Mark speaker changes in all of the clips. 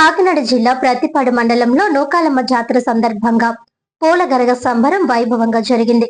Speaker 1: కాకినాడ జిల్లా ప్రతిపాడు మండలంలో నూకాలమ్మ జాతర సందర్భంగా పూలగరగ సంబరం వైభవంగా జరిగింది.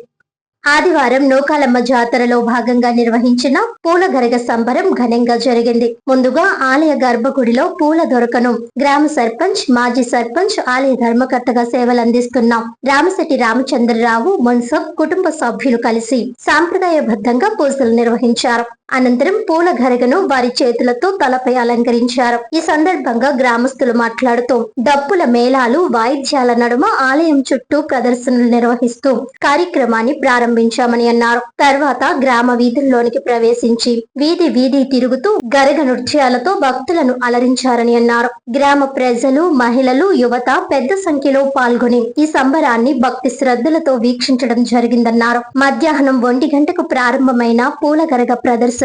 Speaker 1: ఆదివారం నూకాలమ్మ జాతరలో భాగంగా నిర్వహించిన పూలగరగ సంబరం ఘనంగా జరిగింది. ముందుగా ఆలయ గర్భగుడిలో పూల దొరకను గ్రామ సర్పంచ్, మాజీ సర్పంచ్, ఆలయ ధర్మకర్తగా సేవలందిస్తున్న రామశెట్టి రామచంద్రరావు, మున్సబ్ కుటుంబ సభ్యులు కలిసి సాంప్రదాయబద్ధంగా పూజలు నిర్వహించారు. అనంతరం పూల గరగను వారి చేతులతో తలపై అలంకరించారు. ఈ సందర్భంగా గ్రామస్తులు మాట్లాడుతూ డప్పుల మేళాలు, వాయిద్యాల నడుమ ఆలయం చుట్టూ ప్రదర్శనలు నిర్వహిస్తూ కార్యక్రమాన్ని ప్రారంభించామని అన్నారు. తర్వాత గ్రామ వీధుల్లోనికి ప్రవేశించి వీధి వీధి తిరుగుతూ గరగ నృత్యాలతో భక్తులను అలరించారని అన్నారు. గ్రామ ప్రజలు, మహిళలు, యువత పెద్ద సంఖ్యలో పాల్గొని ఈ సంబరాన్ని భక్తి శ్రద్ధలతో వీక్షించడం జరిగిందన్నారు. మధ్యాహ్నం 1 గంటకు ప్రారంభమైన పూల గరగ ప్రదర్శన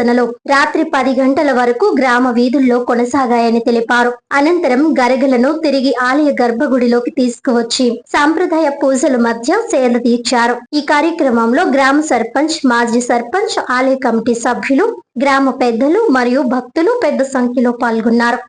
Speaker 1: రాత్రి 10 గంటల వరకు గ్రామ వీధుల్లో కొనసాగాయని తెలిపారు. అనంతరం గరగలను తిరిగి ఆలయ గర్భగుడిలోకి తీసుకువచ్చి సాంప్రదాయ పూజల మధ్య సేద తీర్చారు. ఈ కార్యక్రమంలో గ్రామ సర్పంచ్, మాజీ సర్పంచ్, ఆలయ కమిటీ సభ్యులు, గ్రామ పెద్దలు మరియు భక్తులు పెద్ద సంఖ్యలో పాల్గొన్నారు.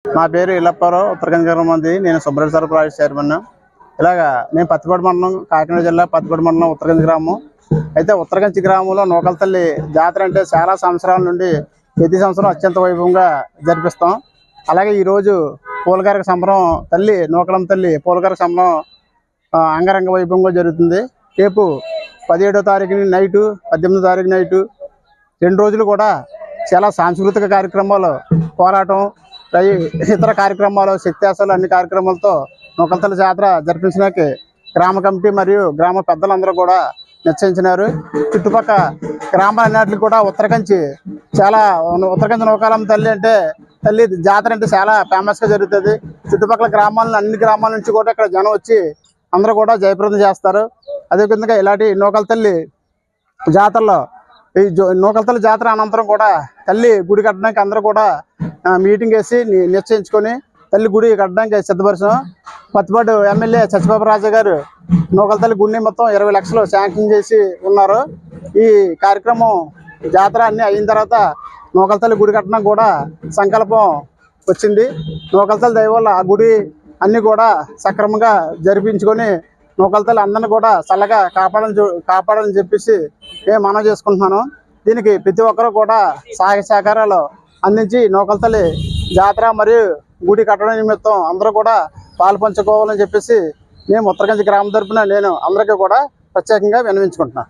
Speaker 2: నా పేరు ఇల్లప్పారావు, ఉత్తరకంజరం మంది. నేను సుబ్రహ్మణ్య సరఫరా చైర్మన్. ఇలాగా మేము పత్తిపాడు మండలం, కాకినాడ జిల్లా పత్తిపాడు మండలం ఉత్తరకంచి గ్రామం. అయితే ఉత్తరకంచి గ్రామంలో నూకల తల్లి జాతర అంటే చాలా సంవత్సరాల నుండి ప్రతి సంవత్సరం అత్యంత వైభవంగా జరిపిస్తాం. అలాగే ఈరోజు పూలగరగ సంబరం తల్లి నూకలమ్మ తల్లి పూలగరగ సంబరం అంగరంగ వైభవంగా జరుగుతుంది. రేపు 17వ తారీఖు నైటు, 18వ తారీఖు నైటు 2 రోజులు కూడా చాలా సాంస్కృతిక కార్యక్రమాలు, పోరాటం, ఇతర కార్యక్రమాలు, శక్త్యాసాలు, అన్ని కార్యక్రమాలతో నూకల తల్లి జాతర జరిపించడానికి గ్రామ కమిటీ మరియు గ్రామ పెద్దలందరూ కూడా నిశ్చయించినారు. చుట్టుపక్కల గ్రామాలన్నింటికి కూడా ఉత్తరకంచి నూకాలమ్మ తల్లి అంటే తల్లి జాతర అంటే చాలా ఫేమస్గా జరుగుతుంది. చుట్టుపక్కల అన్ని గ్రామాల నుంచి కూడా ఇక్కడ జనం వచ్చి అందరూ కూడా జయప్రదం చేస్తారు. అదేవిధంగా ఇలాంటి నూకల తల్లి జాతరలో ఈ నూకల తల్లి జాతర అనంతరం కూడా తల్లి గుడి కట్టడానికి అందరూ కూడా మీటింగ్ వేసి నిశ్చయించుకొని తల్లి గుడి కట్టడానికి సిద్ధపరిచాం. పత్తిపాడు ఎమ్మెల్యే చచ్చిబాబు రాజా గారు నూకల తల్లి గుడిని మొత్తం 20 లక్షలు శాంక్షన్ చేసి ఉన్నారు. ఈ కార్యక్రమం జాతర అన్ని అయిన తర్వాత నూకల తల్లి గుడి కట్టడం కూడా సంకల్పం వచ్చింది. నూకల తల్లి దయ వల్ల ఆ గుడి అన్ని కూడా సక్రమంగా జరిపించుకొని నూకల తల్లి అందరిని కూడా చల్లగా కాపాడాలని చెప్పేసి నేను మనవి చేసుకుంటున్నాను. దీనికి ప్రతి ఒక్కరూ కూడా సహాయ సహకారాలు అందించి నూకల తల్లి జాతర మరియు గుడి కట్టడం నిమిత్తం అందరూ కూడా పాలు పంచుకోవాలని చెప్పేసి మేము ఉత్తరకంచి గ్రామం తరపున నేను అందరికీ కూడా ప్రత్యేకంగా విన్నవించుకుంటున్నాను.